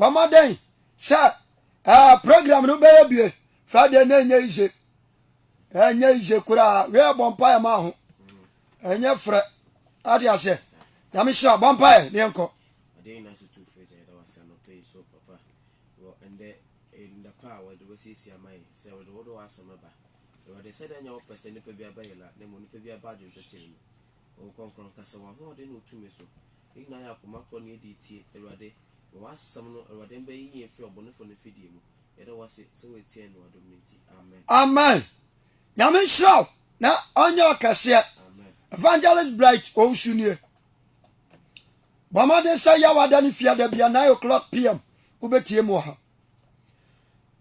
Bamaden, sir, program no be Friday na ije. Enye ije kura, we bompa ya ma ho. Enye frɛ ade ase. Na me sure bompa e ne enko. Ade na so tu frɛja da wasa no pay so papa. Wo ende in the power we do see amai. Se we do asoma ba. They said that your person if be a bayla, then when it be a badge of chain. O concron Casawa, no, they know to me so. Ignaya Kumako near DT, Erade, was some or then be in for bonifon video. It was it so it's 10 or Amen. Amen. Yamin show now on your cassette. Evangelist Bright Ocean. Bama de say yawa dani fear there be 9 o'clock PM. Ubeti moha.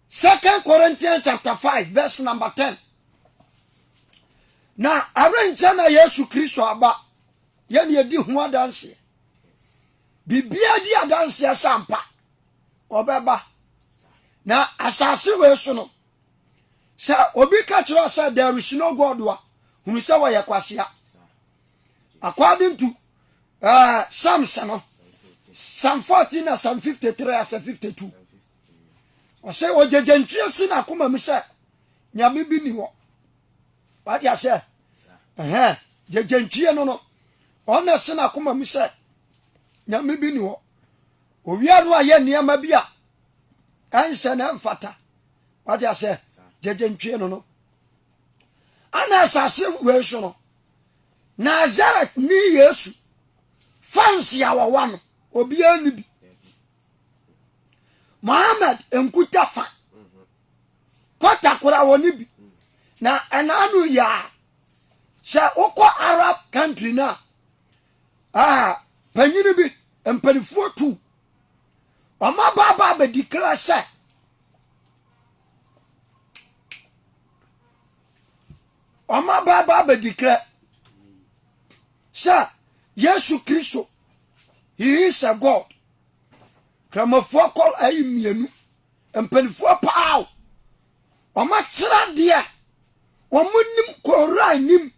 2 Corinthians chapter 5, verse number 10. Na arencha na Yesu Kristo aba ye ne edi ho adanse bibia di adanse asampa obeba na asase we so no sa obi ka kiro say there is no God wa hunu say wa yakwasea according to Psalm 14 and Psalm 53 and 52 o say o jejentue si na akoma mi say nyame bi ni ho what ya say jejentue no honest na akoma mi say nyame bi ni ho owia no aye niam bi a anse na mfata what ya say jejentue no ana asase we so no Nazareth ni Yesu fancy ya wa no obi ani bi Muhammad enkuta fa kota kura woni bi na enanu ya sha oko Arab country na panyini bi empanifo tu oma baba be declare say oma baba be declare say Yesu Kristo he is a God. Kramafo call ayi mienu empanifo paaw oma tsira dia womunim kora nim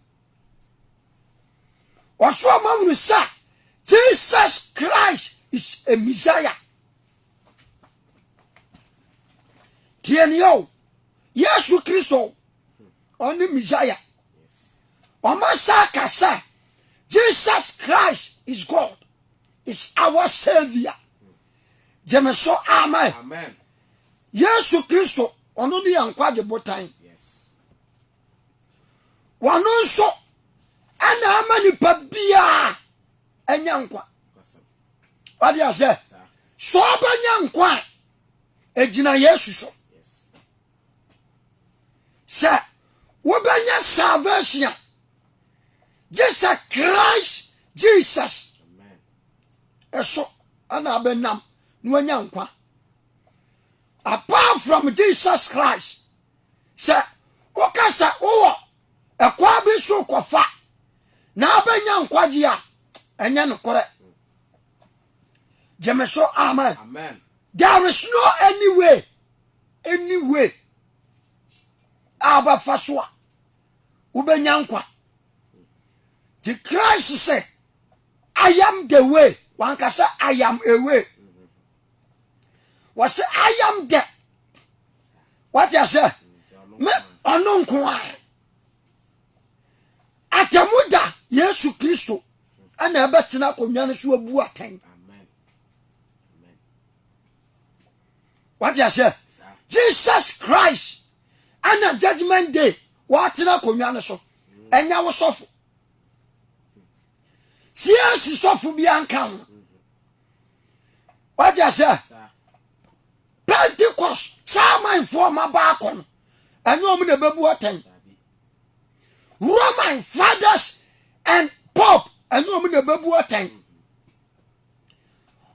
waso amamru sa Jesus Christ is a Messiah. Tienyo Yesu Kristo oni Messiah. Oma sa kasa Jesus Christ is God, is our Savior. Jemeso amen. Amen. Yesu Kristo ono ni yankwaje botan. Yes. Wano nso ana amani pabia enyankwa. What you say? So banyankwa ejina Yesu so. Yes. Say wo banya salvation. Jesus Christ, Jesus. Amen. Eso ana benam no anyankwa. Apart from Jesus Christ, say okasa wo ekwa bi so kofa na benyankwa ji a enya no kore. Jemeso amen. Amen. There is no any way aba faswa ubenyankwa. The Christ said, I am the way. One can say, I am a way. What say, I am the. What you say? Me onunkwa. Atamuda Yesu Kristo. Ana abetina konwane so abu aten. Amen. Amen. What you say? Jesus Christ. Ana judgment day. Watina konwane so. Enya wo sofo. Siasi sofu bi ankan. What you say? Pentecost Roman former bakon. And you mean bebu aten. Roman fathers and Pope and you mean bebu aten.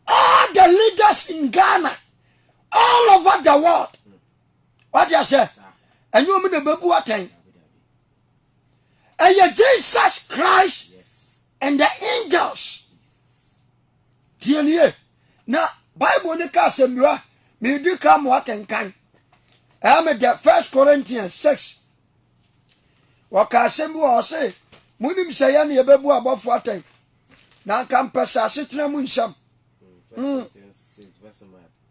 All the leaders in Ghana, all over the world. What you say? And you mean bebu aten. And Jesus Christ and the angels. Tienye. Na Bible ne ka semwa me di ka mo akenkan. The 1 Corinthians 6. Waka semwa o se munim se ya ne yebebu abofo aten. Na nka mpesa asetena mu nsam.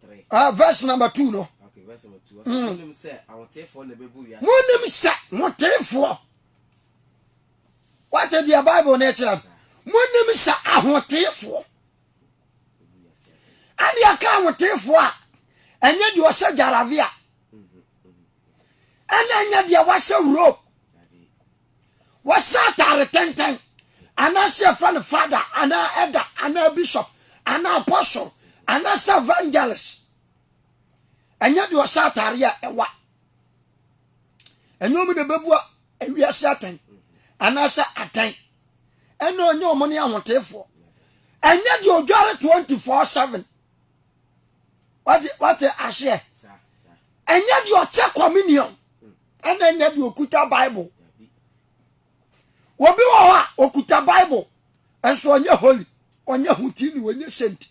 3. Verse number 2 no. Okay, verse number 2. Munim say awotefo na bebu ya. Munim say wotefo. What is the Bible nature? Munim say awotefo. And ya ka awotefo a enye di ose jaravia. And enye di wase rope. Wasa tare tenten. Ana say friend father, ana elder, ana bishop, ana apostle, ana evangelist. Enye di wasa tare ya ewa. Enyo mu de bebua ewiase aten. Ana say aten. Eno onye omoni ahotefo. Enye di odware 24/7. What ashe? Enye di oche communion. Ena enye di okuta Bible. Wobi wo ha okuta Bible. Enso onye holy, onye hutini, onye saint.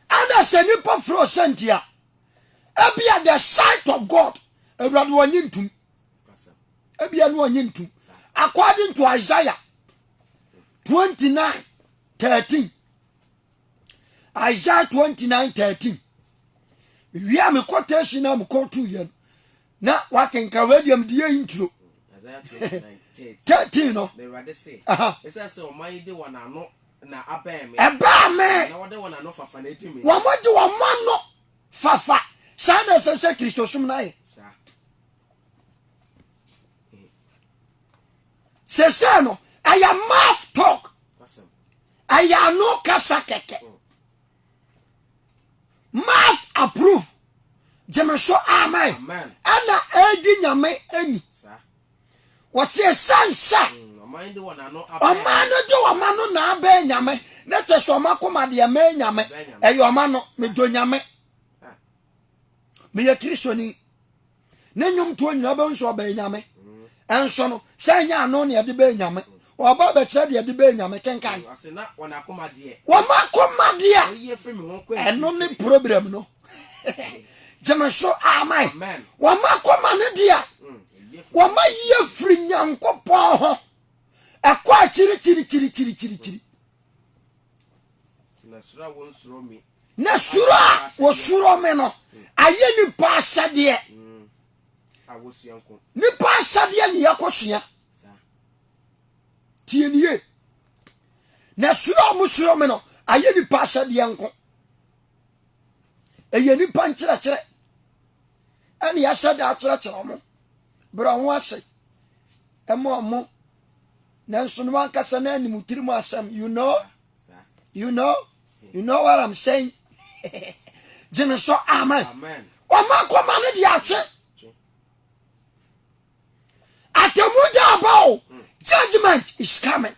Ana se nipa fro saint ya. Ebia the sight of God. Ewrade onye ntum. Ebia no onye ntum. According to Isaiah 29:13. Isaiah 29:13. We are me quotation am quote yen. Na wakenka wadiam die intro. Isaiah 29:13 no. The rather say. It says so my de one ano na abem. Eba me. Na wode one ano fafa na etimi. Wa mo de wo no fafa. Sana se Kristo sum na ye. Se no, I am mouth talk. I am no kasa keke. Mouth approve. Jemeso amen. Ana edi nyame eni. Wase sansa. Mind the one ano abe. Omano de omano na abe nyame. Na te so makoma de me nyame. Eyo omano me do nyame. Me ye Kristo ni. Ne nyum to nyina be nso be nyame. Enso no sanya ano ne de be nyame. Oba be kire de be nyame kenkan. Ase na wona akoma de. Wo makoma de a. Oye free me ho kwa. Eno ne problem no. Jemeso amen. Wo makoma ne de a. Wo ma ye free nyankopon ho. Ekwa chiri. Na sura won suro mi. Na sura wo suro me no. Aye ni pa asade. Awosuanko. Ni pa asade ne yakosua. Tie niye. Na sura mo suro me no. Aye ni pa asade yanko. Eye ni pa nkyerɛkyerɛ. Ani asade akyerɛkyerɛ mo. Bra ho ase. Emo nanso no wankasa na anim tiri mu asam. You know what I'm saying? Jeneso amen. Oma koma ne di atwe. Atemuda about judgment is coming.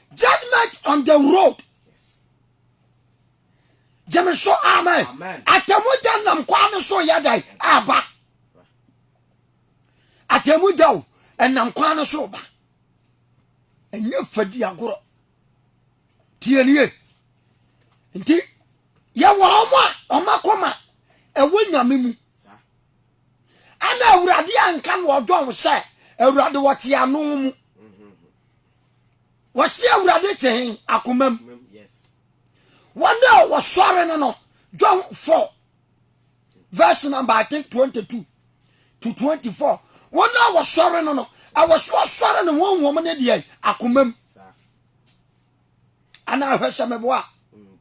Judgment on the road. Jeneso amen. Atemuda nam kwa no so yadai aba. Atemuda enam kwa no so ba. Enye fadi agoro. Tie niye. Nti ya wa omakoma ewo nyame mu. Ana awurade anka no odwo se awurade wote anu mu. Wo se awurade ten akomam. Yes. Wona wo sore no John 4 verse number I think 22 to 24. Wona wo sore no I was so sorry no one woman dey akomam. Ana hwese meboa.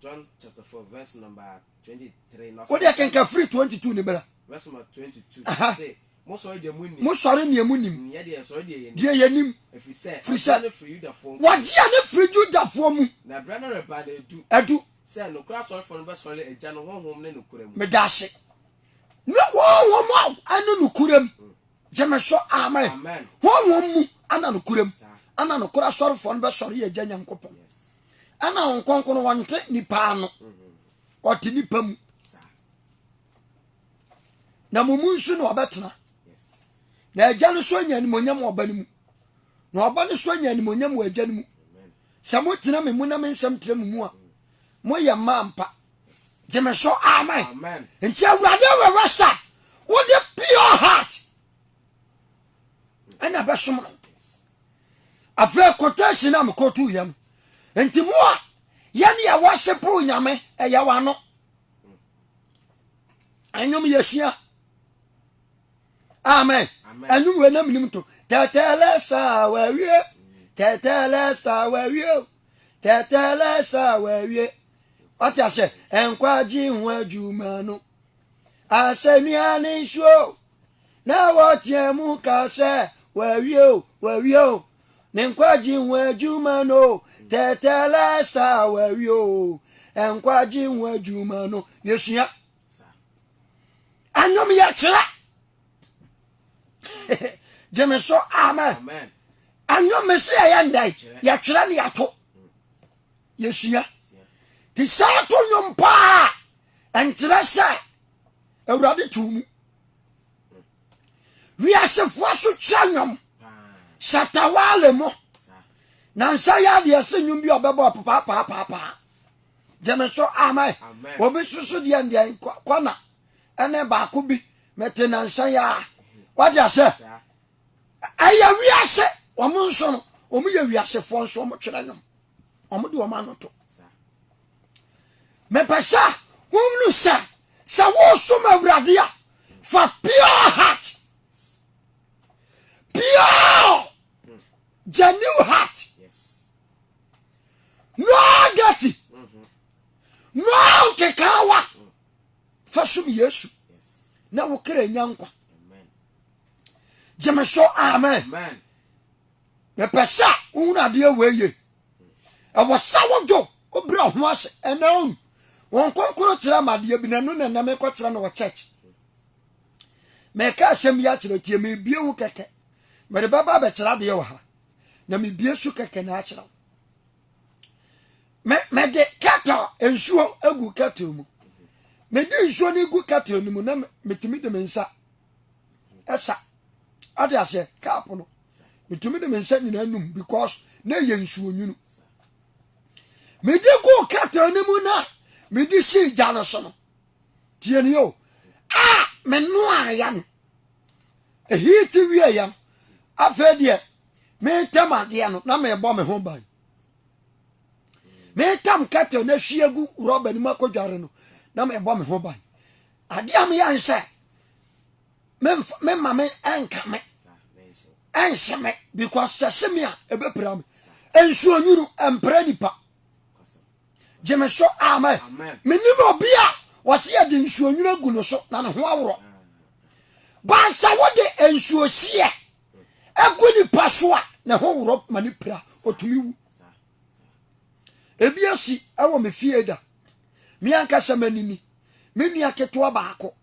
John chapter 4 verse number 23. What you can free 22 ni bra. Verse number 22 say mo sorry de munim. Mo sorry ne munim. Ye de sorry de yenim. De yenim. If you say free Juda form. What dia ne free Juda form mu. Na bra na reba na edu. Say no kra sorry for no be sorry eja no honhom ne no kurem. Me dash. No wo mo anu no kurem. Jemeso amen. Wo mu ana no kurem. Ana no kura sorry for no be sorry eja nyankopon. Ana onkonko no wonte nipa no. Oti nipa mu. Na mumunsu no obetena. Na eja no so nya ni monyam obani mu. Na obani so nya ni monyam wa eja ni mu. Se mo tena me mu na me nsam tira mu a. Mo ye mampa. Jemeso amen. Nti awurade we wasa. Wo de pure heart. Ana besom. Afa quotation am quote yam. Enti mo yani ya worship nyame eya wano anyum yesia amen anyum we na minim to tetele sa wawie tetele sa wawie tetele sa wawie ati se enkwaji hu adwuma no asenia ni sho na wotie mu ka se wawie ne nkwaji hu adwuma no tetele sa wawie enkwaji hu adwuma no yesua anyom ya tira jemeso amen anyom mesi ayandai ya tira ni ato yesua ti sa to nyom pa entira sa ewrade tumu wi asefo so twanyom satawale mo na nsa ya de asenyum bi obebo papa jemeso amen obi susu de ndian kwana ene ba ko bi metena nsa ya wadi ase aya wi ase omo nso no omo ya wi ase fo nso omo twere nyom omo de omo anoto me pesa wonu sa wo so mawrade a for pure heart pure genuine heart no dirty no kekawa fasum yesu na wo kire nyankwa jemeso amen me pesa wonu ade aweye e wo sawodo obra ho ase enaun won konkoro tira made bi na no na me ko tira no church me ka asem ya tira tie me bie hu keke me de baba be tira de wo ha na me bie su keke na akira me de kata ensuo agu kata mu me de ensuo ni gu kata mu na metimi de mensa esa ade ase kapo no metimi de mensa nyina num because na ye ensuo nyunu me de gu kata ni mu na me di si jano sono tieni yo me no ayan e hiti wi ayan afedie me tamade no na me bo me ho ban me tam kata na hwiegu roba ni makodware no na me bo me ho ban ade am ya nse me mama enka me ensheme because sesemia ebepra me ensu onyuru empra nipa jemeso amen menimo bia wase ya de nsuo nwura gu no so na ne ho awro ba sa wode ensuo sie egu ni paso a ne ho woro manipra otumi wu ebiasi awo me fie da mi anka samanini menu aketo baako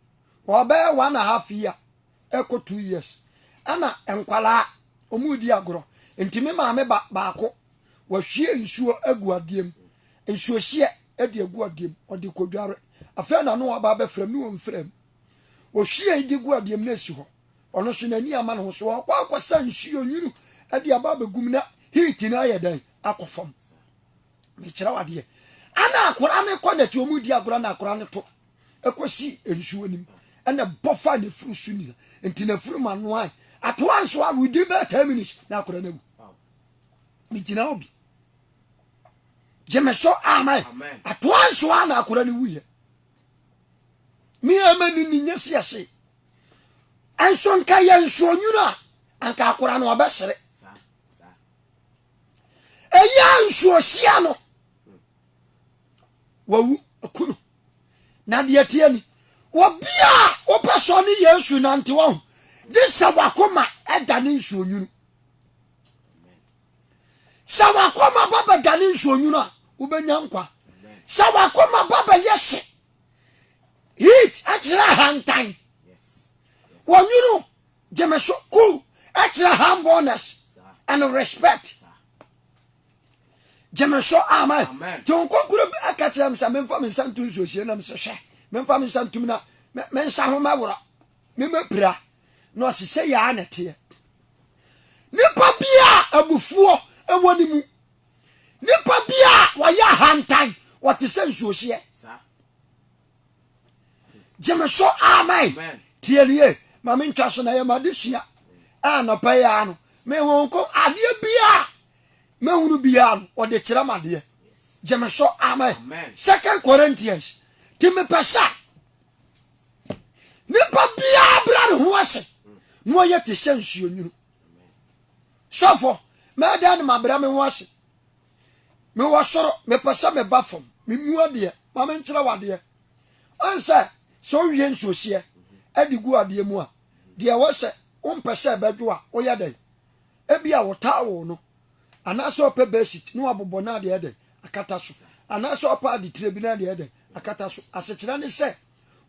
obe 1.5 year eko 2 years ana enkwala omudi agoro ntimi maame baako wa hwie nsuo agu adiem ensuo hie edi agu adiem odi kodware afa na no aba ba frem no mfrem o hwie edi gu adiem na esi ho ono so nani ama no so akwa sa nsuo nyunu edi aba begum na hiti na yedan akofom me kira wade ana akora me kona ti omudi agoro na akora ne to ekosi ensuo nim ena bofa ne furu suni enti na furu manoan ato anso a we di be 10 minutes na akora na bu mi gina obi jemeso amen ato anso a na akora ne wuye mi amani ni nyesi ase anso nka ye nso nyuna anka akora no obesere eya nso sia no wawu akunu na de atiani wobia opeso ni yesu nante wo disa wakoma eda ni nso nyunu sawakoma baba da ni nso nyunu a ubenya nkwa sawakoma baba yese hit atira hantan wonyunu jemeso ku atira humbleness and respect jemeso amen ton konkuru akatira msa memfa mensantu nso hie na msehwe memfa mensantu na mensa ho mawura memapira no sese ya anete nipa bia abufuo ewoni mu nipa bia waya hantan watese nso hie jemeso amen tieliye mama ntwa so na ye madesua na pa ya no me wonko ade bia me hunu bia no ode kira made Jemeso amen. Second Corinthians. Timi pesa. Nipa bia bra ho ase. No ye te sensuo nyunu. So for me dan ma bra me ho ase. Me wo soro me pesa me ba fom. Me mu de ma me nkyere wade. Onse so wie nsuosie. Adigu ade mu a. De wo se umpese bedwo a wo ye den. Ebia wo tawo no. Anaso pe besit no abobo na de den akata so. Anaso pa de tire bi na de den akata so. Asekira ne se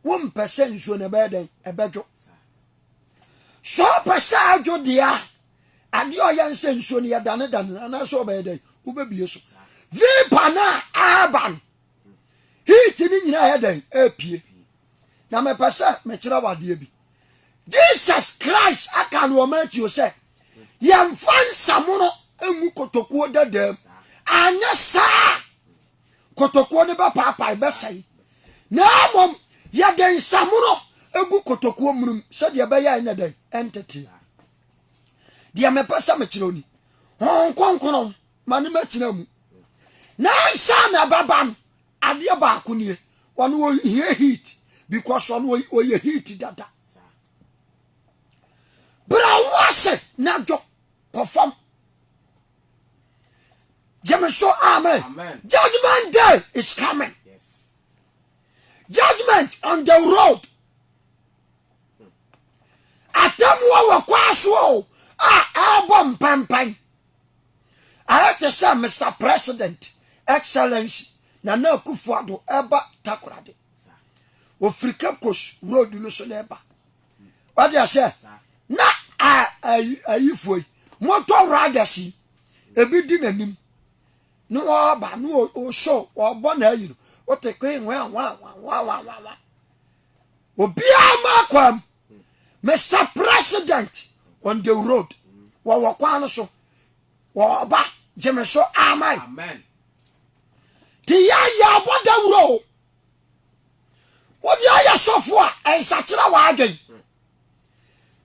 umpese nsuo ne be den ebedwo. So pesa adwo dia. Ade o ye nse nsuo ne ye dane anaso be den wo be bie so. Vipa na aban. Hiti ni nyina ye den epie. Na me pesa me kira wade bi. Jesus Christ akan wo Matthew say yemfan samono emu kotokuo dadam anya sa kotokuo ne ba papa be sai na mom ya den samono egu kotokuo munum se de be ya ina den entity dia me pesa me kironi hon konkono mane ma kina mu na sa na babam ade ba akonie wono wo heat because wono wo ye heat dada bra wase na do confirm. Jemeso amen. Amen. Judgment day is coming. Yes. Judgment on the road. Atemwa wa kwaso album pampan. I have to say Mr. President, Excellency, Nana Akufo-Addo eba Takoradi. Ofrika Coast road no so neba. What do you say? Na ayifoi motor radasi ebi di nanim no ba no o show o bo na ayi o te kwen wa obi amakwam Mr. President on the road wa kwa no so wa ba Jemeso amen. Amen. Ti ya boda wuro wo dia ya sofo a ensakira wa adwen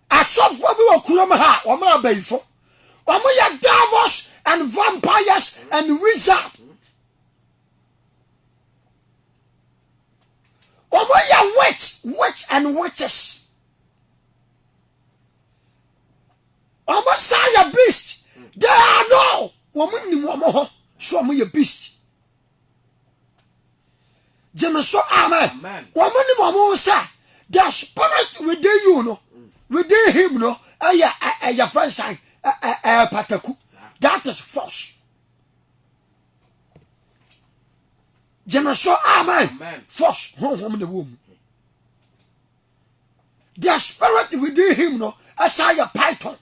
asofo bi okurom ha o ma abaifo o mo ya devils and vampires and wizards o mo ya witch and witches o mo say a beast they are no wo mo ni mo ho so mo ya beast Jemeso amen. Wo mo ni mo say the spirit within you no within him no your friend sign pataku that is false. Jemeso amen. False home the womb. The spirit within him no as a python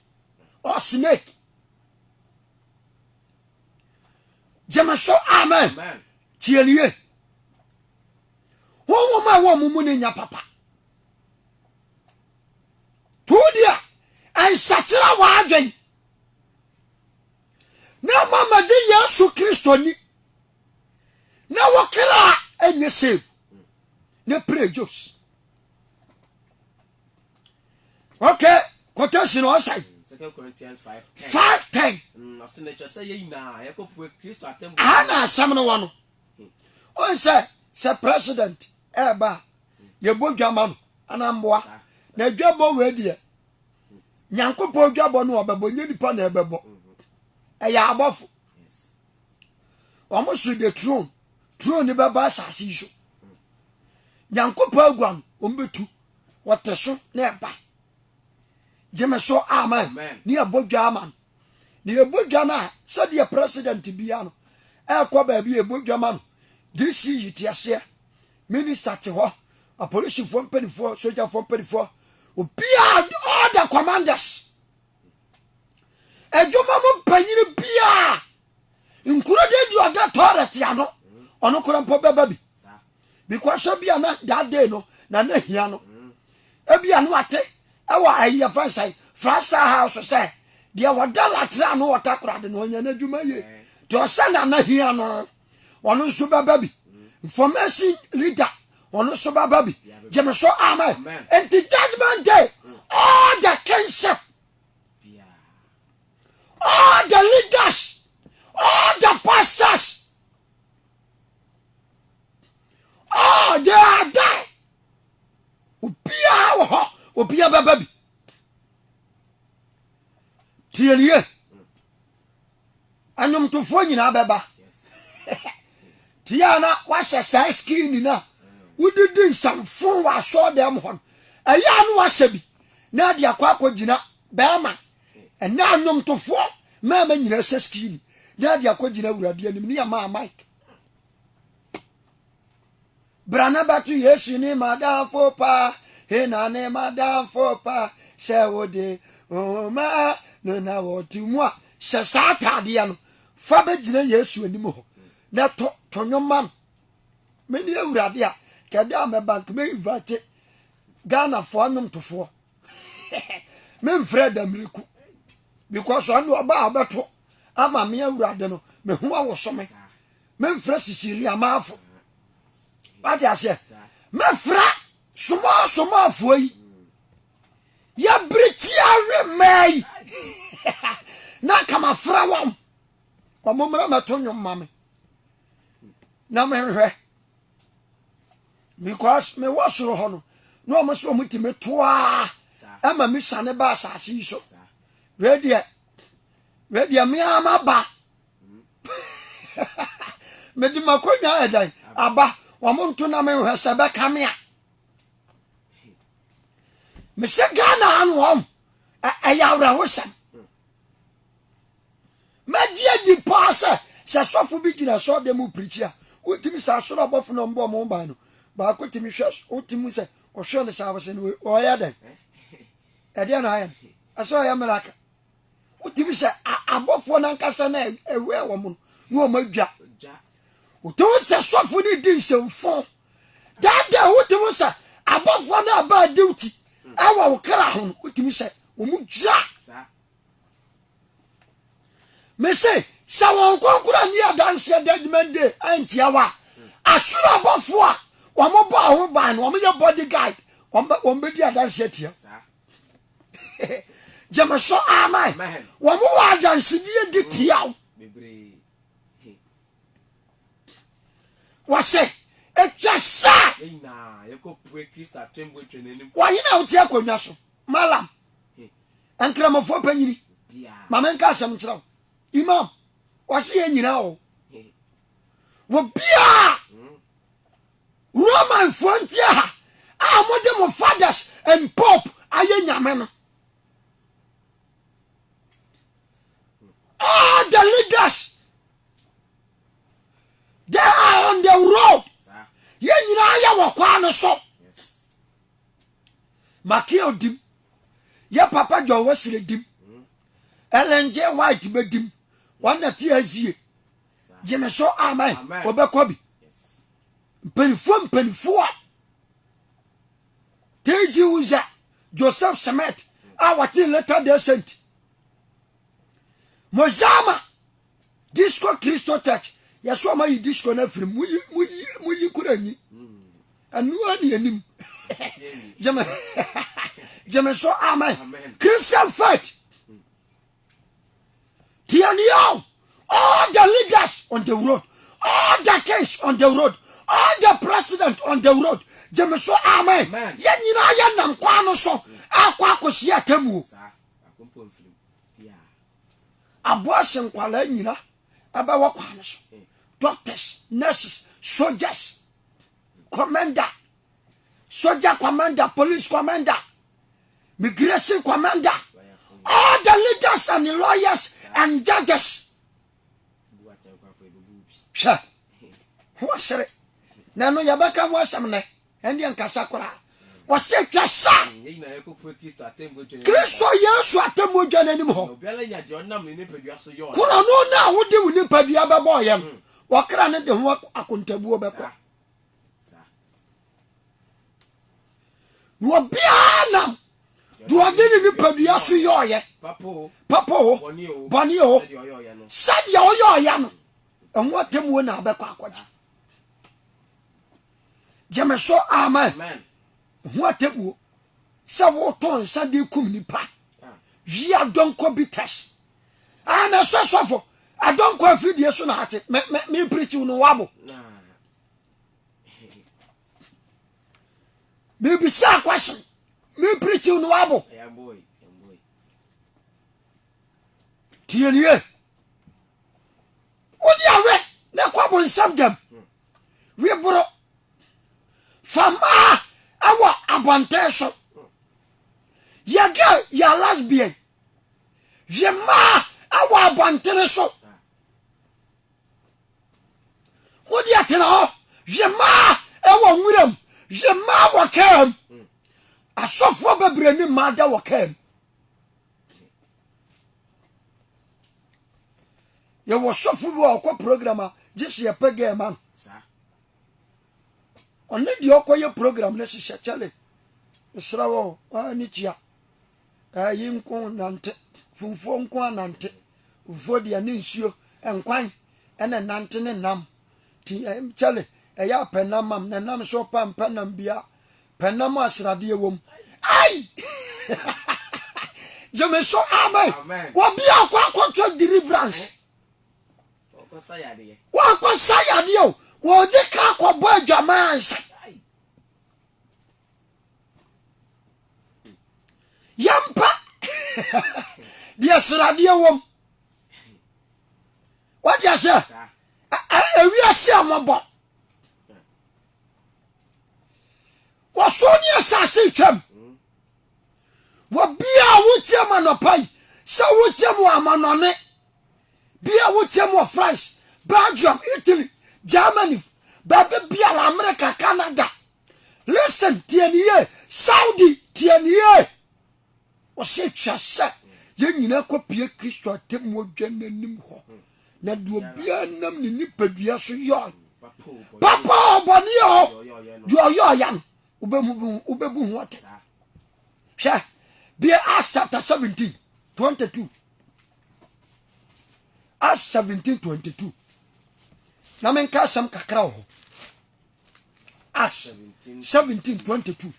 or snake. Jemeso amen. Tielie. Who my woman in your papa? Tudia and Satira Wadring. Now, Mama, dear Yesu Christo ni. Now, what can I and you save? No pray jokes. Okay, quotation on side. 2 Corinthians 5:10. I seen that you say now, I go with Christo at them. Anna, some one. Oh, say, President, Eba, your book, German, and I'm what. Na dwabo we de nyankopɔ dwabo no obebo nyini pa na ebebo eya abofo omo su the throne ni baba asase so nyankopɔ aguan ombetu woteso na eba Jemeso amen ni abodwa aman ni ebodwa na se de president bia no ekɔ ba bi ebodwa man DC yitiase minister te ho a police for penifo soldier for penifo all the commanders. A Jomamo Penny Pia included your authority, or no current baby. Because so be not that day, no, Nana Hiano. Ebianuate, our year friend say, Frasta House say, dear what Dalla no attack rather than when you may. To a son and a Hiano, one super baby. Information leader, one super baby. Jemeso amen. And the judgment day, all the kingship, all the leaders, all the pastors, Tiye anyum to fo nyina beba tiana wa hye skin na wudidi nsamfo wa so dem hon eya no wa hye na de akwa gina bema ena anyum to fo mama nyina hye skin na de akwa gina wurade anim ne ya ma mike brana batu yesu ni madam fopa he na ne madam fopa she wode ma no na wotu a she satade ya no fa be gina yesu anim ho na tonyoman me ni awurade a keda me bank me invite Ghana for anyum to fo me mfred amriku because anu oba abeto ama me awurade no me ho awoso me mfra sisiri amafo what ya say mfra somo afo yi ya brichi are mai na kama fra wam omomra matonyo mame na me hwe because me wasoro ho no no omo so mutime toa ama mi sane ba asase so we dia me amaba me di makonya edan aba wamuntu na me hwe sebe kamea me se Ghana anwom ayawra hosam me die di pass se sofo bi gina so dem preachia utimi sa so obofo no mbo mo ba no ba ko timi hwe utimi se o hwe ne sa bose no o ya den e dia na ayen aso ya melaka utimi se abofo na nkasa na ewe wo mo no madwa utimi se sofo ni di nsemfo dada utimi se abofo na ba duty awa wo kra ho utimi se wo mu dwa me say sawon konkura ni adanse judgment day antiawa asura bofo a wo mo ba ho ban wo mo ye bodyguard wo be di adanse tia jamaso amai wo mo wa adanse di tia wo say etwasa na yeko pwe Krista tembo twenenim wa yina o tia kwanwa so malam ankramofo panyini mama nka asem kirawo imam wasi ye nyina o wo bia Roman frontier a modern fathers and pope aye nyame no all the leaders they are on the road ye nyina ya wo kwa no so makio dim ye papa jo wasire dim LNJ white bedim wana ti azie jeme so amen obekobi penifo teji uza Joseph Semet awati letter decent mozama disco Christo church yeso ma yi disco na firi muyi kuranyi anu ani anim jeme so amen Christian faith Tianio, all the leaders on the road, all the kings on the road, all the president on the road. Jemeso amen. Yenina yanam kwano so akwa kosia temu. Abortion kwala nyina abawa kwano so. Doctors, nurses, soldiers, commander, soldier commander, police commander, migration commander, all the leaders and the lawyers and judges. Sha. What's it? Nano yabaka wasamne. Endi ankasakura. What's it? Sa. Kristo Yesu atemu jana ni mo. Kuna no na wodi wuni padua babo yem. Wakra ne de ho akontabu obeko. No biana. Duadini ni padua so yoye. Papo. Bonio. Said yo ya no. And what them won abeko akwaji. Jemeso amen. What them sawo ton sadi kum nipa. Via donko bites. Ana sosofo. I don't go video so na hate. Me preach you no wabo. Me be sa question. Me preach you no wabo. tienie odi awe na kwa bon samjam we bro fama awa abanteso yaga ya lesbian jema awa abanteso odi atena ho jema ewo nwuram jema wakam asofo bebre ni mada wakam ye wo sofo bi wa program jesi ye pege man on di okoye program na shisha chale israwo ni tia yinko nante funfo nko anante ufodia ni nsuo enkwan ene nante ne nam ti chale ya penamam na nam so pampa nam bia penam asrade wom ai jeme so amen wo bia akwa deliverance wa kwa sayade o wo de ka kwa bo adwamansa yampa dia srade wom what you say we are see amabo wo so ni asase twam wo bia wo tiam anopai se wo tiam amanone bia wo tiam France Belgium Italy Germany baby bia America Canada listen tienie Saudi tienie o se twase ye nyina kopie Kristo atem odwanenim ho na do bia nam ni nipadua so yo papa oboni o do yo yan ubebu what sha be Acts chapter 17:22 Acts 17:22 na men ka sam kakra ho Acts 17:22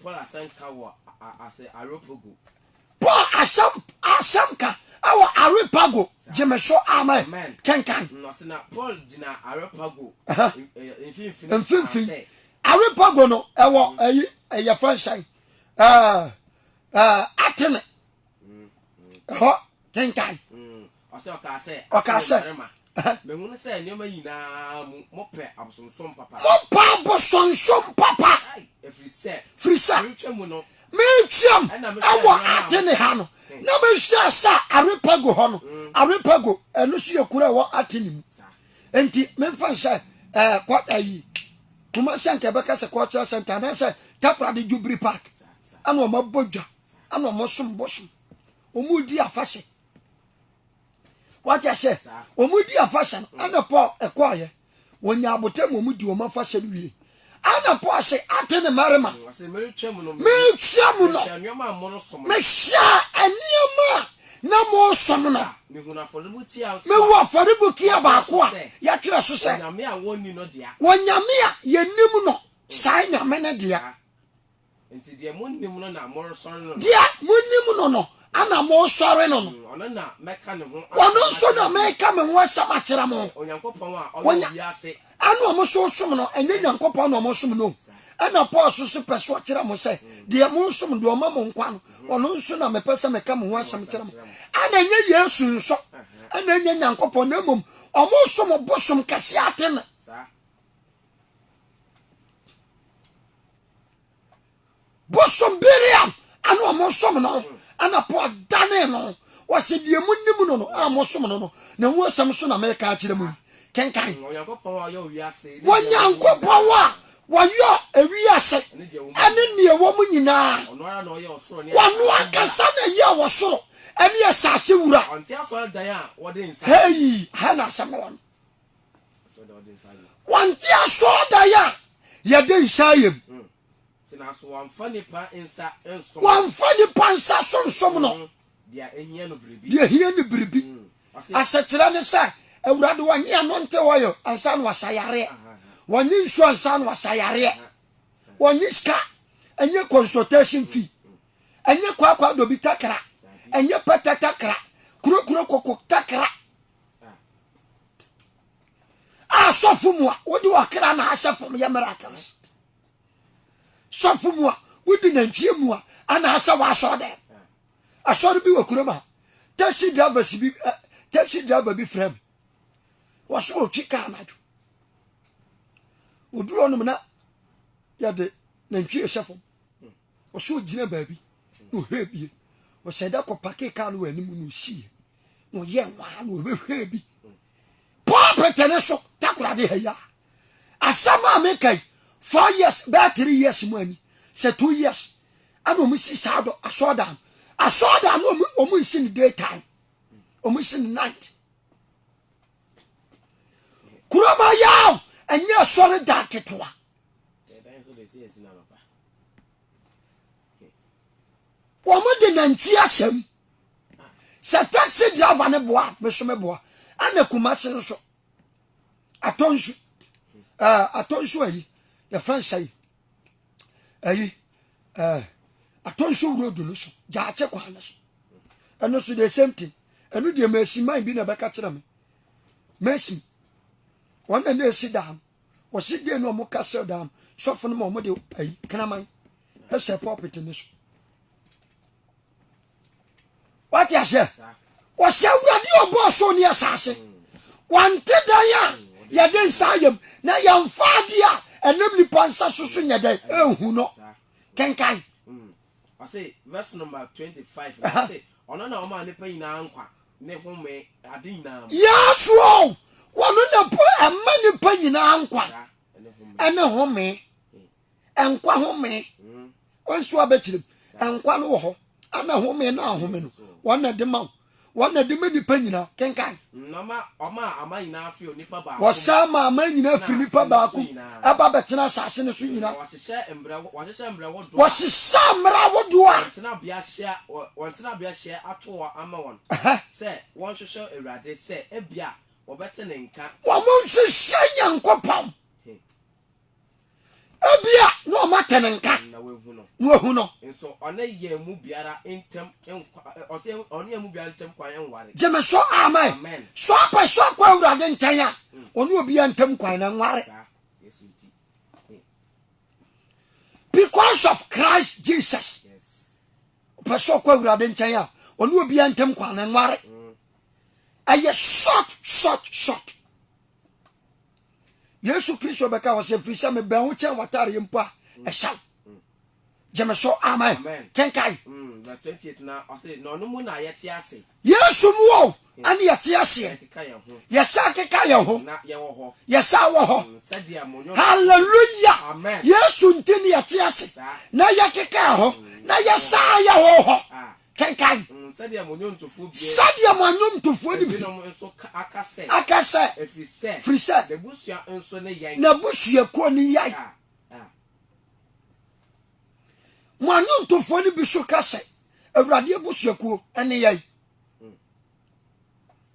Paul asanka wo ase aropogo Paul asamka awo arepago jemeso amen kenkan no se na Paul dina arepago mfimfin arepago no ewo eye franchise atene ho kenkan ose okase me hunu se nyoma yina mo pe abosonsom papa free se twemu no me twam awo atene ha no na me hwa sa arepago ho no arepago eno so yakura wo atene mu enti me mfa nsa kwat ayi kuma sanke beka se cultural center na se tapra de Jubilee Park ana o mabodwa ana o mosom bosom omudi afase what you say omudi afase ana po ekoye wonya abotem omudi o mafase wi ana po se atene marema me twam no me sha anioma na mo som no me hu aforibukia ba ko a ya twere so se wonyame a wonni no dia wonyame a yenim no sai nyame ne dia enti dia monnim no na mo sori no dia monnim no no ana mo sori no ono na meka ne ho ono so na meka me ho asama kira mo onyankopon a oyo wiase anu mo so som no enye nyankopon no mo som no ana Paul so peso kira mo se dia mo som do ma mo nkwa no ono so na me pesa meka me ho asama kira mo ana enye Yesu nso ana enye nyankopon na mom omo som bosom kase atene bosom biriam anu omo som no ana Paul dane no wase die munnim no no amo som no na hu asam so na meka kira mo kenkan onyankopon wa yo wiase wanyankopon wa wayo ewiase ane ne wo mu nyina ono ara na oye osoro ne wanu akasa na ye wo soro ene asase wura onti asoro dan a wode nsa hey hana samon so de wode nsa wanti asoro dan ya ye de nsa yem sina so wamfani pa nsa enso wamfani pa nsa so nsom no dia ehia no biribi dia hia no biribi asekira ne sa awurade wanye anonte woyo ansa no wasayare wanye nsu ansa no wasayare wanye ska enye consultation fee enye kwa do bi takra enye pata takra kuro koko takra asofumwa wodi wakra na asafum ya miracles sofumwa wodi na ntwie mu ana asa wa asode asode bi wakura ma taxi driver bi frem was so chika na do oduro no na ya de na ntwi ehefo was so gina baabi no hebie was said that ko pake car no anim no hie no ye nwa no obehwe bi pop tene so takura de heya asama mekai 4 years ba 3 years mo ani say 2 years ano mu si sado asoda no omu sin daytime omu sin night kuroma yaw anya sore da ketwa omu de nantua asem sa taxi driver ne boa me so me boa ana kumase no so atonsu ayi ya franchise ayi atonsu road no so jaache kwa na so eno so the same thing eno de machine man bi na beka kire me machine wona na esi dam wo si de no mo castle dam sofo no mo de ayi kanaman he se property no so what ya say wo se wurade obo so ni asase wante dan ya den sayem na ya mfade a enam ni pansa susu nyede ehu no kenkan I say verse number 25 I say ono na o ma ne pa nyina nkwa ne home ade nyina yes wo wono na po amma ni pa nyina nkwa ene home enkwa home onso abechire enkwa no wo ho ana home na home no wona de ma wona de me nipa nyina kenkan noma oma ama nyina afi onipa ba wo sama ama nyina afi nipa ba ku aba betena asase ne so nyina wasese embra wodo wasesa mra wodo a wantena bia hye ato ama won se won hwehwe awurade se ebia wobete ne nka wo mo hwehwe nyankopam ebia no matene nka na wehu no wehu no enso ona ye mu biara entem ose ona ye mu biara entem kwan enware jeme so amen so pa so kwa awurade ntan a onu obi entem kwan na nware yesu ti because of Christ Jesus yes pa so kwa awurade ntan a onu obi entem kwan na nware aye short Yesu Kristo beka wa se frisa me ben wo chen watare mpa e sha jeme so amen kenkai verse 28 na o say no no mu na yete ase Yesu mu o ani yete ase ye sha keka ye ho na ye wo ho ye sha wo ho sadia monyo hallelujah amen Yesu ntini yete ase na ye keka ho na ye sha ye ho kenkai sadia monyo ntofu ni bi no nso akase efrise the busua nso ne yan na busua ko ni yan mwanu ntofo ni bi so kase awurade busua ko ene yan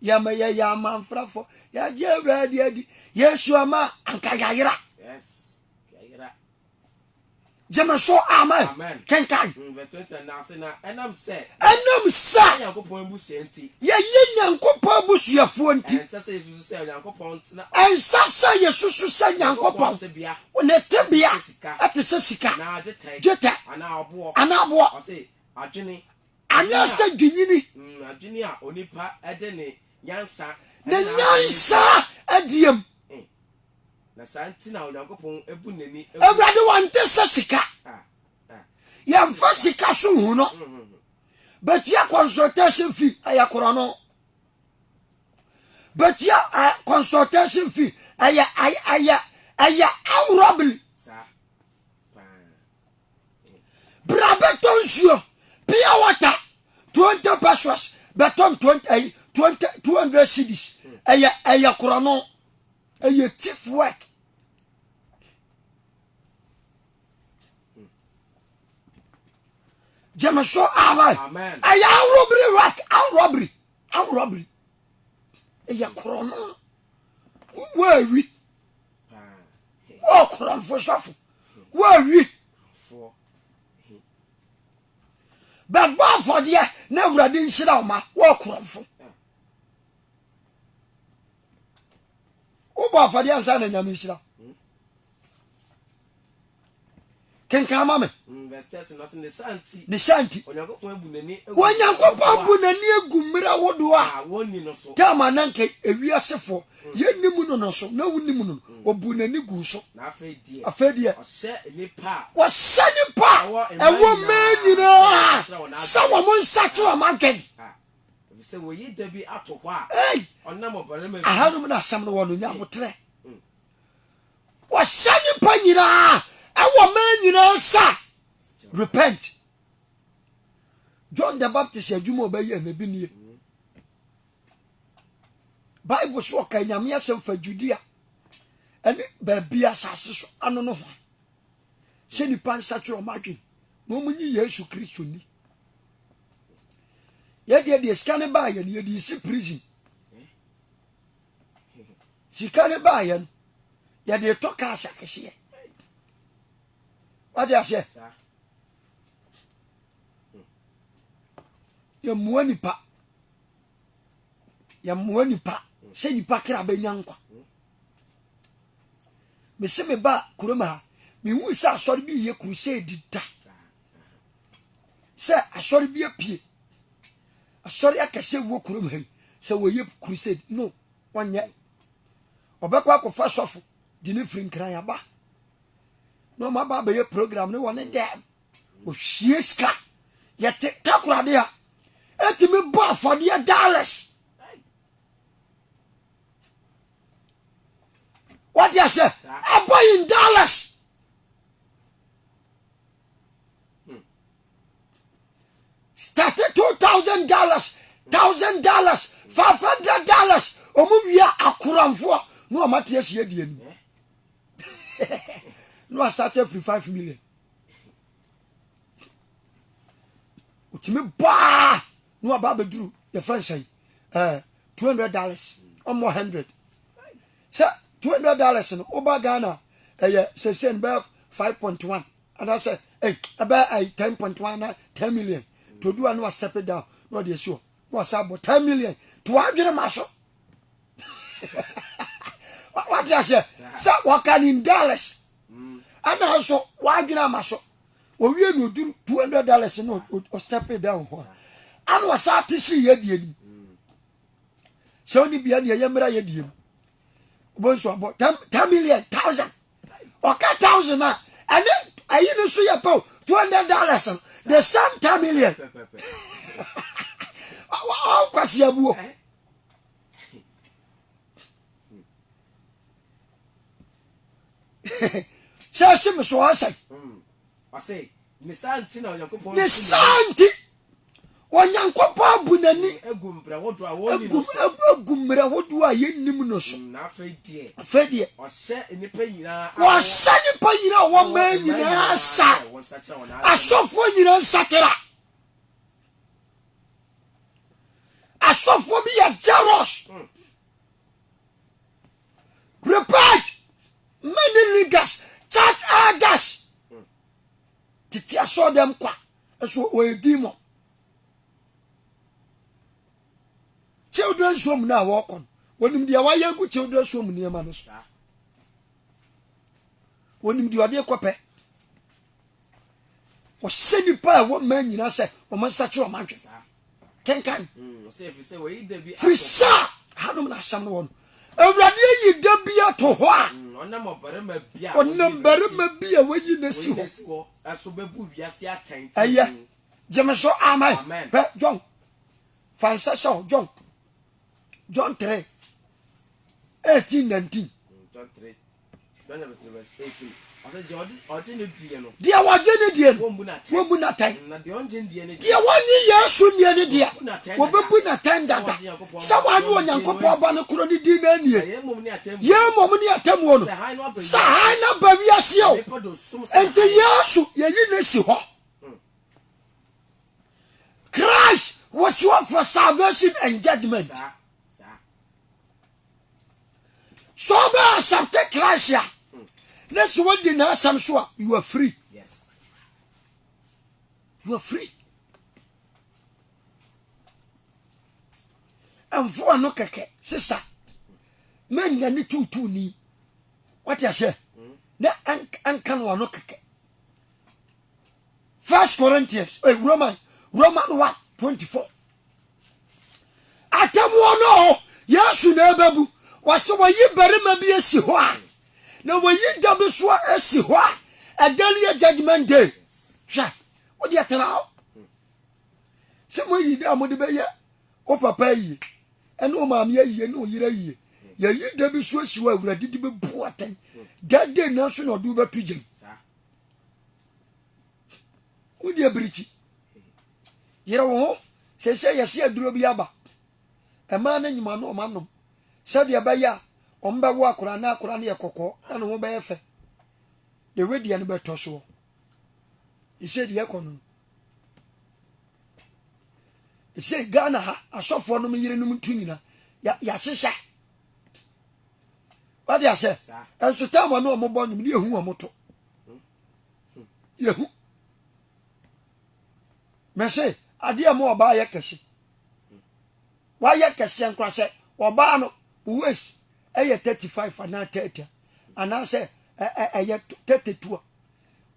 ya ma ya manfrafo ya je awurade adi Yesu ama anka yayira yes yayira jema so amen kenkan verse 20 na say na enam say yankopon busua enti ye yankopon busuafo enti ensa say Yesu say yankopon tina ensa say Yesu say yankopon ne tebia atese sika na jeta ana abo o say adwene ana say dwinyini adwene a onipa ede ne nyansa adiem na santina yankopon ebu nani awurade wante se sika ya mfa sika so hu no betia consultation fee ayakoro no betia consultation fee aya awrobli sa brabetonsuo pia water 20 pesos beton 20 200 cedis aya korono aya thief work Jemeso amen aya robbery aya korono wawi koron fo sofo wawi but ba for dia na awurade nhira o ma wo koron fo o ba for dia nsa na nyame nhira kenka ma me verse 13 no ne santi ne santi onyankopon abu nani egumira wodo a woni no so tama nanka ewiasefo yennim no no so na wonnim no obu nani gu so na afedie ɔhyɛ nipa ɛwɔ manyina sawa mo nsacho amadwen se wo yi da bi ato hɔ a ɔnam ɔbarema bi ahanum na asam no wono nya botre wɔhyɛ nipa nyina ɛwɔ manyina sa repent. John the Baptist adwuma obayi anabi nie Bible so ka nyame asem fa Judea ene ba bia asase so ano no ho se nipa nsatwe o madwen na omunyi Yesu Kristo ni ye de scan ba ye ne de si prison sikane ba ye ye de to ka asakese what do you say ya muani pa se nipa kra ba nyankwa me se me ba kuroma ha me hu sa asori bi ye crusade da se asori bi apie asori akase wo kuroma ha se wo ye crusade no wanye obekwa kofa sofo di ne firi nkran ya ba no ma ba ye program ne woni dem o hwie ska ye takura de a etimi ba for the dollars. What you say? I buy in dollars. Started $2,000, $1,000, $500. Omuvia akuramfo. No amati esi die ni. No I started for 5 million. Utimi ba no about drew the French say $200 or more 100. Sir, $200 no over Ghana say send back 5.1 and I say hey about 10.1 10 million to do and step it down no dey sure no about 10 million to adwene maso what you say sir what can in dollars and also adwene maso we no do $200 no or step it down and was at to see ye so ni bia ne yemra ye diem bonso about 10 million 1,000 or 1,000 and then I no so ye po $200 the same 10 million oh kwasi abuo say me so I say ni santi na onyankopon ni santi onyankopon bunani egumbre wodo a woni egumbre wodo a yennim no so na afedie o se nipa nyina wo ma nyina sa asofo nyina nsatira asofo bi ya jealous repent many leaders church elders titi aso dem kwa so we demon children swom na walk on wonim dia wa yagu children swom ne ma no so wonim dia de kope o seni pa wo man nyina se o man sa chiro man kenkan say if say we da bi frisa hanum na asam no won awurade yi da bia to ho a onam barima bia wayi na si ho aso bebu wiase aten aya jemeso amen John fansa so John 3 18 19 John 3 verse 18 asa je ne die no dia waje ne die no wombu na tan na de onje die ne dia woni Yesu nie ne dia wobebu na tan dada sawani onyankopɔ ba ne kuro ne di na anie ye mom ne atam wo no sa hai na ba wiase o ente Yesu yeyi ne si ho Christ was your for salvation and judgment so ba accept Christ ya let's what the na sam so you are free. Yes, you are free. And for no keke sister men ya ni tutu ni what you say na an kan wa no keke 1 Corinthians Roman 1:24 atamu no yesu na ebabu wase wayi barima bi esi ho a na wayi dabe so esi ho a adali judgment day hwa odi atena o se mo yi da mo de be ye o papa yi ene o maam ye ne o yira yi ye yi dabe so esi ho awurade de be bu atan that day na so na do be tuje odi abrichi yira wo se yesi aduro bi aba ema na nyima no manom sabe abaya ombe wo akura na ye kokko na no be efe de wedi an beto so ise de ekono ise Ghana ha asofo no yire no mtunyina ya sesa wadi ase enso tama no ombo nyum ne ehu omoto yehu mese ade am oba ye kese wa ye kese nkwase oba no wes eye 35 ana 30 ana se eye 32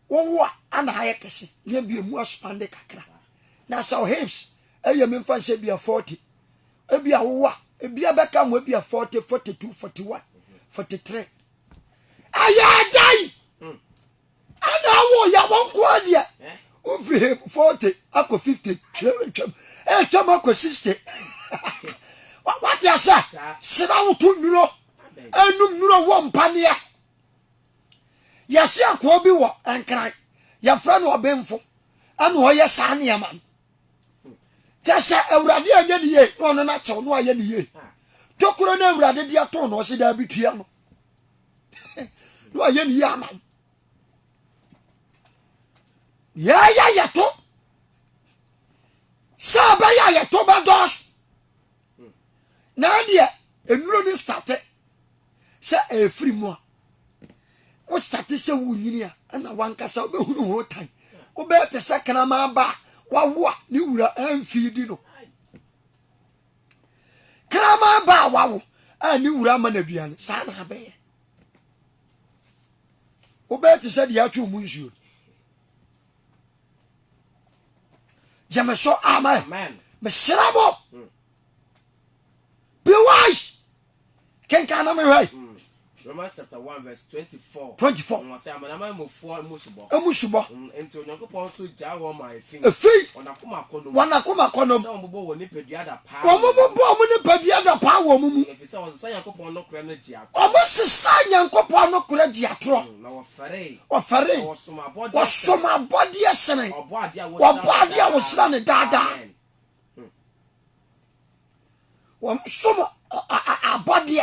wo ana haye kese ne bi emu asande kakra na so hips eye memfa se bia 40 ebia wo ebia beka mo ebia 40 42 41 43 aya dai ana wo ya wonko ade ufri 40 ako 50 twem ako 60 what you say sira wutu nuro enum nuro wo mpania yesi akwo bi wo enkran ya fra no obemfo anu ho ye sa ne yaman tese awurade anya ne ye no na chew no aye ne ye tokuro na awurade dia to no se da bitua no no aye ne ye aman ya to sa ba ya to ba dos na dia enuro ni starte se efri mu a wo starte se wo nyini a na wankasa obehunu ho tan obe te se kana ma ba wawo ni wura amfidi no kana ma ba wawo ani wura ma na duane sa na be obe te se dia atwo mu nsuo jameso amen me siramo be wise. Can me right? Romans chapter 1 verse 24. 24. I say amana mo fo emushubo. Emushubo. Enti onyankopon so ja wo ma efi. Efi. Onakoma kono. Wanakoma kono. Se ombo wo ni padua da pa. Omobo mo ni padua da pa wo mumu. Efi se onsa yankopon no kura na ji atro. Omo sesa yankopon no kura ji atro. Na wo fere. O fere. Wo soma body esene. Obo ade a wo sra ne dada. Wo soma abode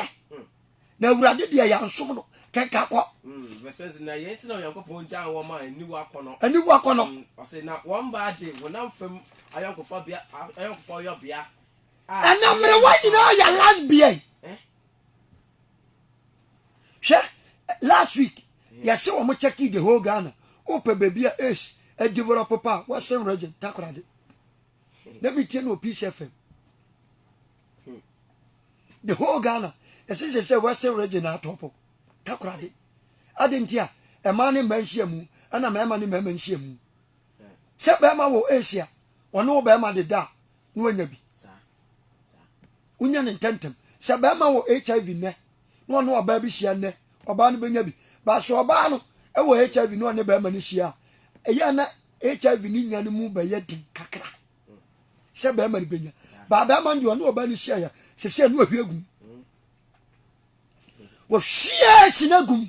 na awurade dia ya nsom no kenka ko verses na yenti na yankopon jan wo ma aniwu akono o say na won ba ade wonam fam ayankofo yo bia ana mere wani na ya lesbian last week ya se wo mo check the whole Ghana ope baby ace e develop papa Western region takorade let me tell you Peace FM the whole Ghana as say Western region at top takorade adentia e ma ne manhia mu ana ma ne manhia mu se be ma wo Asia ono be ma de da no anya bi unya ne tentem se be ma wo HIV ne no ono oba bi hia ne oba no benya bi ba so oba no e wo HIV no ne be ma ne hia e ya na HIV ni nya ne mu be ye din kakra se be ma ne benya ba be ma ndi ono oba ne hia ya se no ahwegum wo hia sinagum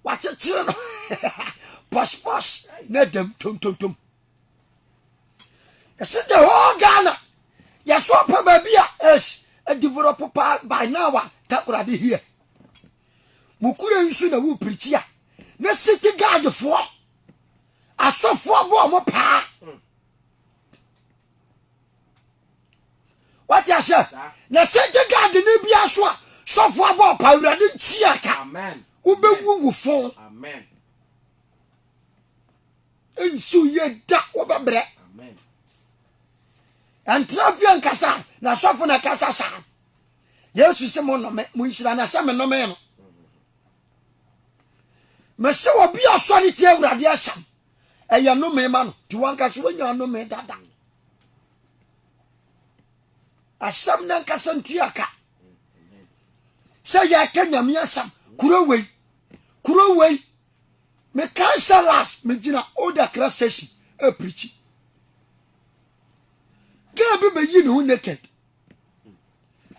watete no pos na dem tom yes the whole Ghana yes so pa babia is a develop by now takorade here mukure nsu na wo preachia na city guard fo asofo bo mo pa what you say na city guard ni bia so sofo bo pa urade ntiaka amen ubewu fon amen ensu ye da obebre amen antrafian kasa na sofo na kasa sa yesu se mo no me mo nhira na sa me no me no me se obi asori tie urade asam eya no me ma no ti wanka so nya no me dada asam na nka santuaka se ya kenya me asam kurowei me cancer last me gina Oda Cross station e preach gabi be yi no naked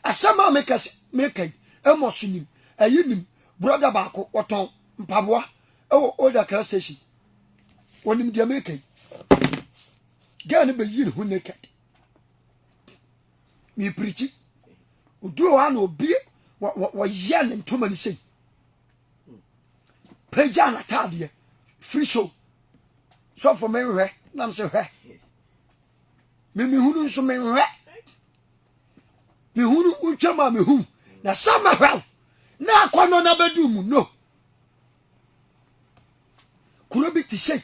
asama make emosunim ayinim brother baako oton mpaboa e Oda Cross station wonim dia make gani be yi no naked me preach odu wa na obi wo yen ntoma ni sei pejana tadie free show so for me hwe nam se hwe me hunu so me hwe me hunu utwama me hu na sama hwe na akono na bedum no kuro bi ti sei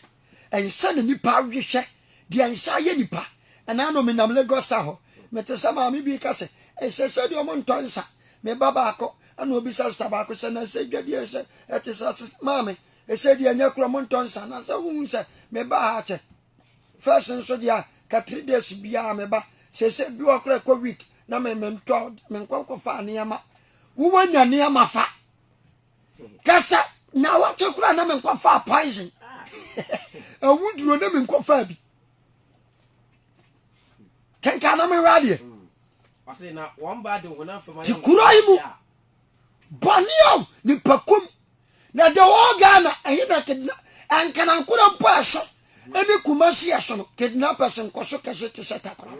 ensa na nipa hwehwe de ensa ye nipa ana no me nam Lagos ho mete sama me bi ka se se de omo ntonsa me baba ako ana obi sa stabako se na se dwade se etisa mame ese de anya kura montonsa na se hu se me ba ha che fashion so dia ka 3 days bia me ba se bi okra ko week na me mento me nkwanko fa ne ama wo wanya ne ama fa kasa na wa to kura na me nkwa fa poison awuduro na me nkwa fa bi kenka na me radio ase na one bad one na fa ma ti kura imu Banio ni pakum na de ogana ehina kidna ankana nkura mpoaso eni kumasi aso no kidnappers nkoso kase te setakora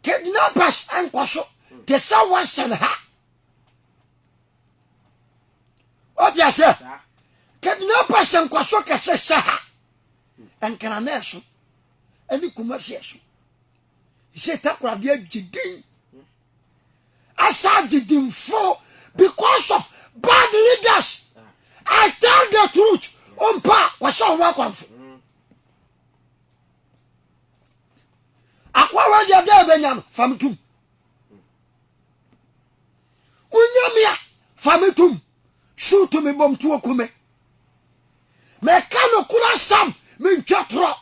kidnappers nkoso te sawasan ha odia se kidnappers nkoso kase saha ankana neso eni kumasi aso ise takura de gidin asa gidin for because of bad leaders. I tell the truth umpa kwasha wa kwamfo akwa wa de benya no famitum unyamia famitum shoot me bom tu okume me kanu kula sam me ntwatro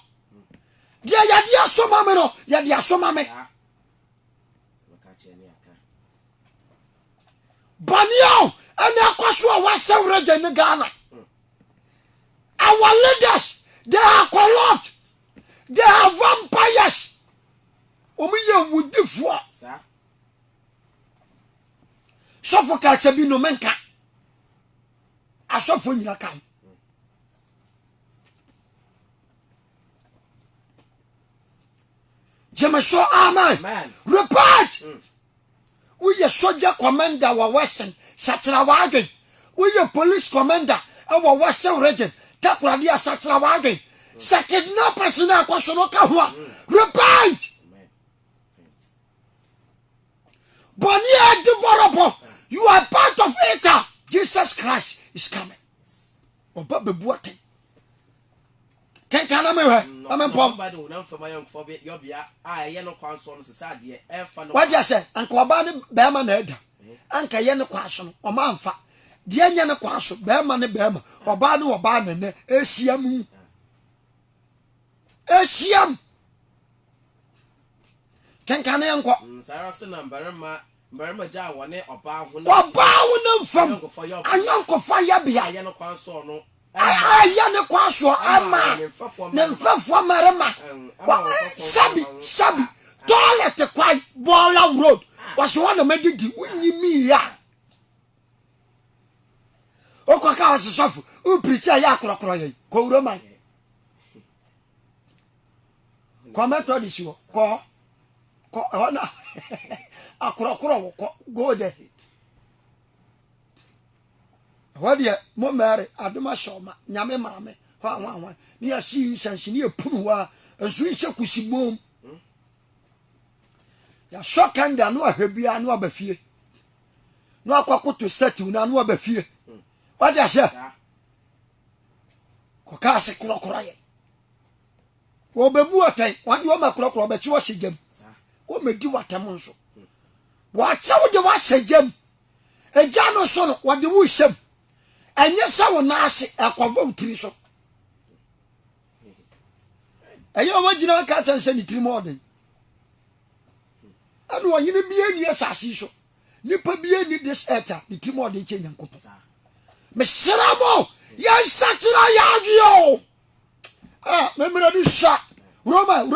dia ya dia soma me no ya dia soma me banio ana kwasho wa sewreje ni Ghana our leaders they are corrupt they are vampires omiye wudifo sofo ka sebi no menka asofo nyina kan Jemeso amen. Report. We are soldier commander wa Western Sachra Wadin. We are police commander our Western region. Takradia Sachra Wadin. Second no person kwashonoka hwa. Report. Bonia developer. You are part of it. Jesus Christ is coming. Oba bebuate. Kenka na mewe amempom bad na mfama yam for be yobia ye no kwanso no sesade e fa no waje se anka oba ne bema na eda anka ye ne kwanso no o ma mfa de anya ne kwanso bema ne bema oba ne oba ne esiam kenka na enko sara so na mbarema ja wone oba ho na mfam anyanko fa ya bia ye no kwanso no ya ne kwaso ama ne mfafo marema sabi toilet kwa bola road waso wana medidi unyimi ya okwa wasofu u preacher ya krokro ye ko uroma kwa method siwo ko ona akrokro ko go there Wadia mo mare aduma shoma nyame maame wa ni asi sansi ni epunu wa ensu ise kusibom ya shokanda no ahwebia no abafie no akwakoto statue na no abafie wadia se ko kaase krokro ye wo bebu otan wadi wo makrokro be chi wo segem wo medi watam nso wa chawo de wa segem eja no so no wadi wo shem enye sa wo na ase ekova utiri so eyo wagina ka chanse ni tiri mo den anu oyine bie ni asasi so nipa bie ni this eta ni tiri mo den che nyankopo me seramo ya satira ya adwo memra di sha Roman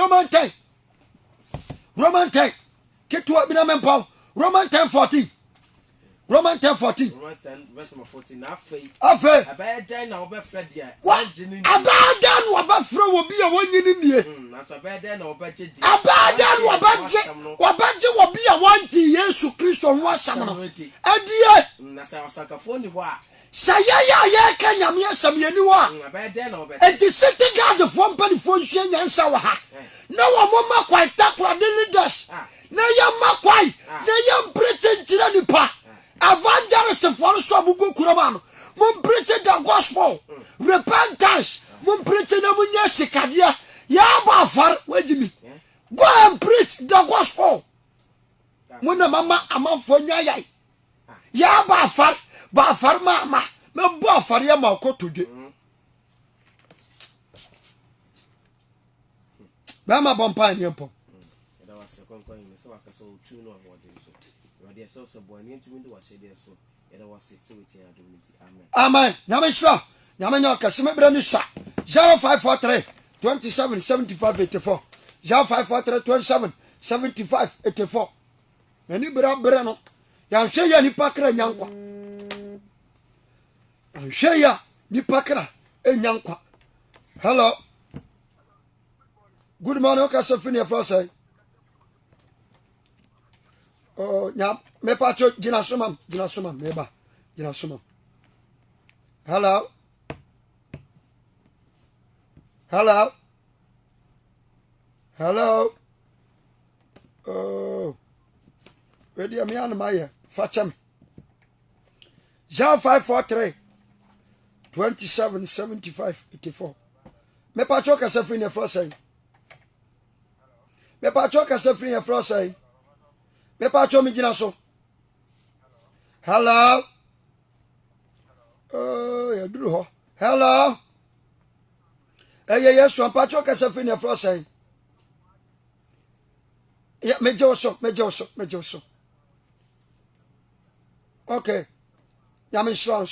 10 ketwa bi na mempa Roman 10:14 Roman 10:14 Romans 10 verse 14 na afei abadan na obefra dia abadan obefra wo bi a wonyini nie na so abadan na obeje di abadan obeje wo bi a wanti Yesu Kristo ho asam no adie na sa osakafo ni ho a sayaya ye ka nyame asam ye ni ho a abadan na obeje enti city guard for mpanifo nhwe nyansa wa ha na wo mama kwai takwa de leaders na ya makwai na ya mprete ntira nipa evangelist for so abugo kurama no mum preach the gospel repentance mum preach na munya sikadia ya ba far wajimi go and preach the gospel muna mama amanfo nya yai ya ba far mama me bo far ya ma okotode ba ma bompa ni mpo da wa se konkon ni so akaso otu no ahode so wade so so bo ani ntumi ndo wa hede so da wa se so wetin adoniti amen nyame sho nyame nyo kasime bra ni sha 0543 27 75 84 0543 27 75 84 ani bra no ya hwe ya ni pakra nyankwa hwe ya ni pakra enyankwa hello good morning okasofini afrosai nya me pacho jina suma meba jina suma hello ready am yan maye facha me 0543 27 75 84 me pacho okasofini afrosai me pacho kasafri afrosai me pacho mi jina so hello ya duru ho hello yesu pacho kasafri afrosai ya mejo so okay ya me so